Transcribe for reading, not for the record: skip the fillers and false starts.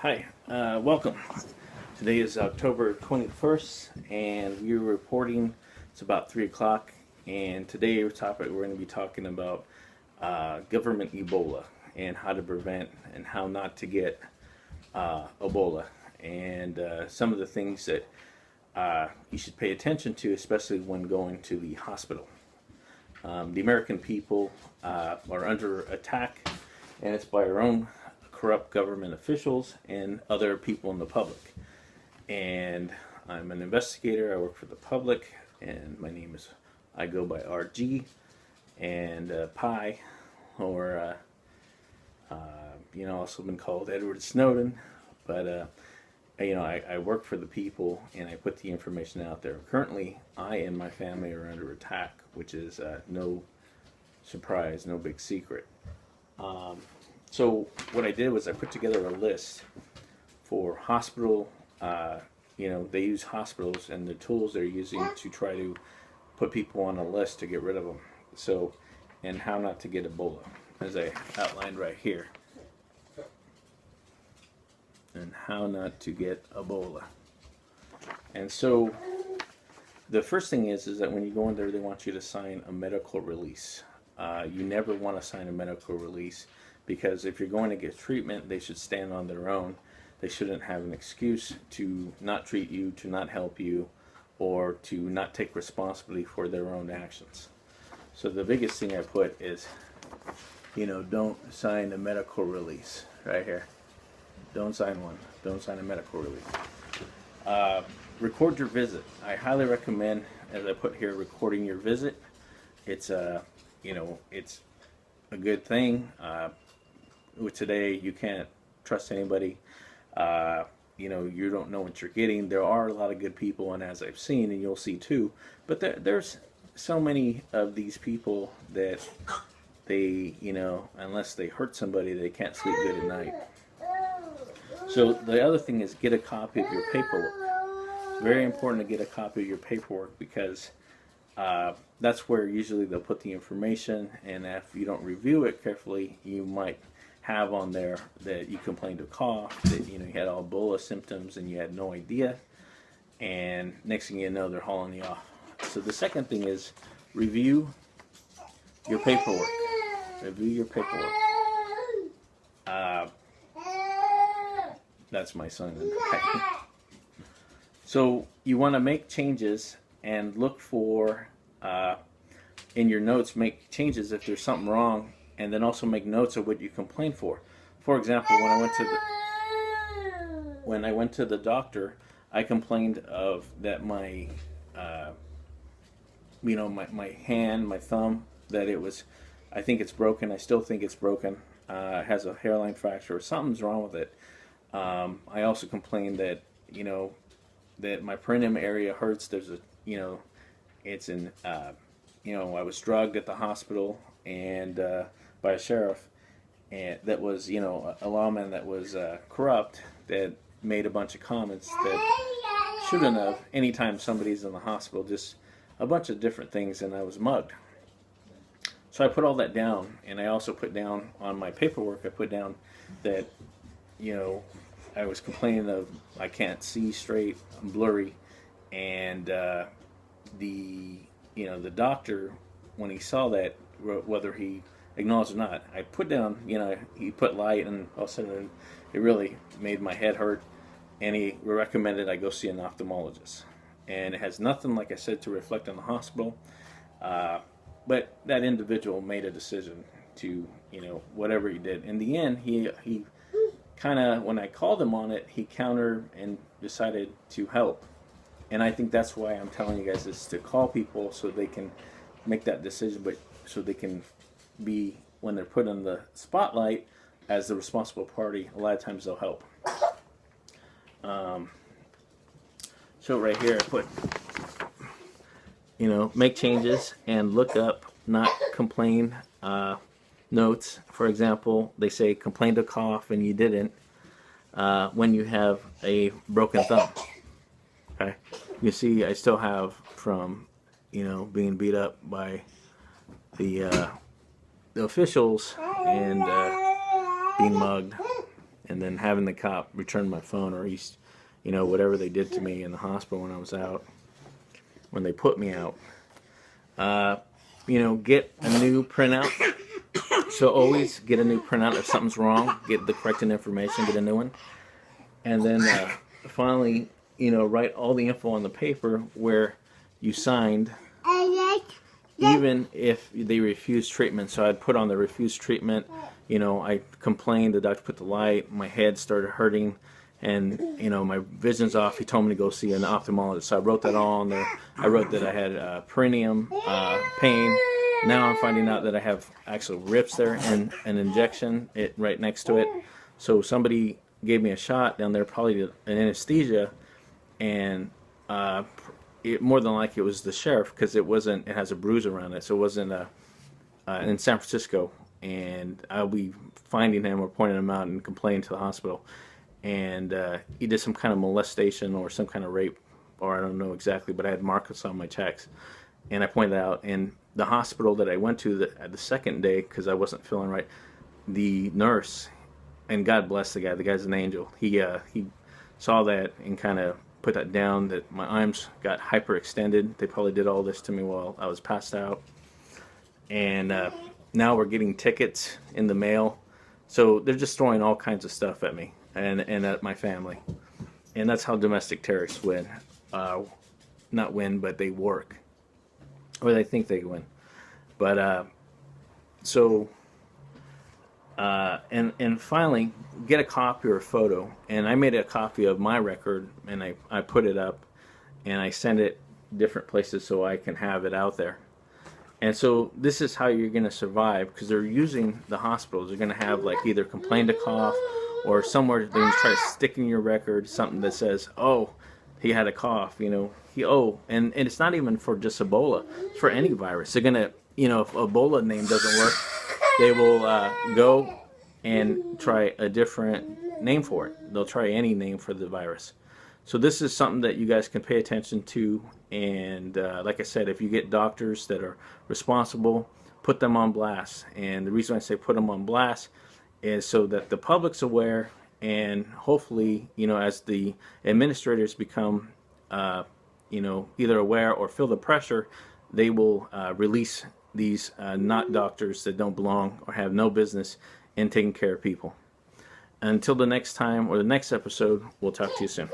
Hi, welcome. Today is October 21st, and we're reporting. It's about 3 o'clock, and today our topic we're going to be talking about government Ebola and how to prevent and how not to get Ebola, and some of the things that you should pay attention to, especially when going to the hospital. The American people are under attack, and it's by our own corrupt government officials and other people in the public. And I'm an investigator. I work for the public, and my name is, I go by RG and Pi, or also been called Edward Snowden. But I work for the people, and I put the information out there. Currently, I and my family are under attack, which is no surprise, no big secret. So what I did was I put together a list for hospital, they use hospitals and the tools they're using to try to put people on a list to get rid of them. So, and how not to get Ebola, as I outlined right here. And how not to get Ebola. And so the first thing is that when you go in there, they want you to sign a medical release. You never want to sign a medical release, because if you're going to get treatment, they should stand on their own. They shouldn't have an excuse to not treat you, to not help you, or to not take responsibility for their own actions. So the biggest thing I put is, don't sign a medical release right here. Don't sign one. Don't sign a medical release. Record your visit. I highly recommend, as I put here, recording your visit. It's it's a good thing. With today, you can't trust anybody. You don't know what you're getting. There are a lot of good people, and as I've seen, and you'll see too, but there's so many of these people that they, unless they hurt somebody, they can't sleep good at night. So the other thing is, get a copy of your paperwork. It's very important to get a copy of your paperwork, because that's where usually they'll put the information, and if you don't review it carefully, you might have on there that you complained of cough, that you had all Ebola symptoms and you had no idea, and next thing you know, they're hauling you off. So the second thing is, review your paperwork. Review your paperwork. That's my son. So you want to make changes and look for, in your notes, make changes if there's something wrong, and then also make notes of what you complained for. For example, when I went to the doctor, I complained of that my my hand, my thumb, that it was, I think it's broken. I still think it's broken. It has a hairline fracture. Something's wrong with it. I also complained that that my perineum area hurts. There's a it's in I was drugged at the hospital and by a sheriff, and that was a lawman that was corrupt, that made a bunch of comments that shouldn't have. Anytime somebody's in the hospital, just a bunch of different things, and I was mugged. So I put all that down, and I also put down on my paperwork, I put down that I was complaining of, I can't see straight, I'm blurry, and the doctor, when he saw that, whether he acknowledged or not, I put down, he put light, and all of a sudden it really made my head hurt, and he recommended I go see an ophthalmologist. And it has nothing, like I said, to reflect on the hospital, but that individual made a decision to, whatever he did. In the end, he kind of, when I called him on it, he countered and decided to help. And I think that's why I'm telling you guys, is to call people so they can make that decision, but so they can be, when they're put in the spotlight as the responsible party, a lot of times they'll help. So right here I put, make changes and look up, not complain, notes. For example, they say complained of cough and you didn't, when you have a broken thumb. Okay, you see I still have from being beat up by the officials and being mugged. and then having the cop return my phone, or he's, whatever they did to me in the hospital when I was out, when they put me out. Get a new printout. So always get a new printout if something's wrong. Get the corrected information, get a new one. And then finally, write all the info on the paper where you signed, even if they refused treatment. So I'd put on the refused treatment. I complained, the doctor put the light, my head started hurting, and my vision's off. He told me to go see an ophthalmologist. So I wrote that all on there. I wrote that I had perineum pain. Now I'm finding out that I have actual rips there and an injection right next to it. So somebody gave me a shot down there, probably an anesthesia, and more than likely it was the sheriff, because it has a bruise around it, so it wasn't in San Francisco, and I'll be finding him or pointing him out and complaining to the hospital. And he did some kind of molestation or some kind of rape, or I don't know exactly, but I had marks on my checks, and I pointed out. And the hospital that I went to the second day, because I wasn't feeling right, the nurse, and God bless the guy's an angel, he saw that and kind of put that down, that my arms got hyperextended. They probably did all this to me while I was passed out. And now we're getting tickets in the mail. So they're just throwing all kinds of stuff at me and at my family. And that's how domestic terrorists win. Not win, but they work. Or they think they win. But and finally, get a copy or a photo. And I made a copy of my record, and I put it up, and I send it different places so I can have it out there. And so this is how you're going to survive, because they're using the hospitals. They're going to have like either complain to cough, or somewhere they're going to try to stick in your record something that says, oh, he had a cough, and it's not even for just Ebola, it's for any virus. They're going to, if Ebola name doesn't work, they will go and try a different name for it. They'll try any name for the virus. So this is something that you guys can pay attention to. And like I said, if you get doctors that are responsible, put them on blast. And the reason I say put them on blast is so that the public's aware, and hopefully, as the administrators become, either aware or feel the pressure, they will release these not doctors that don't belong or have no business in taking care of people. Until the next time or the next episode, we'll talk to you soon.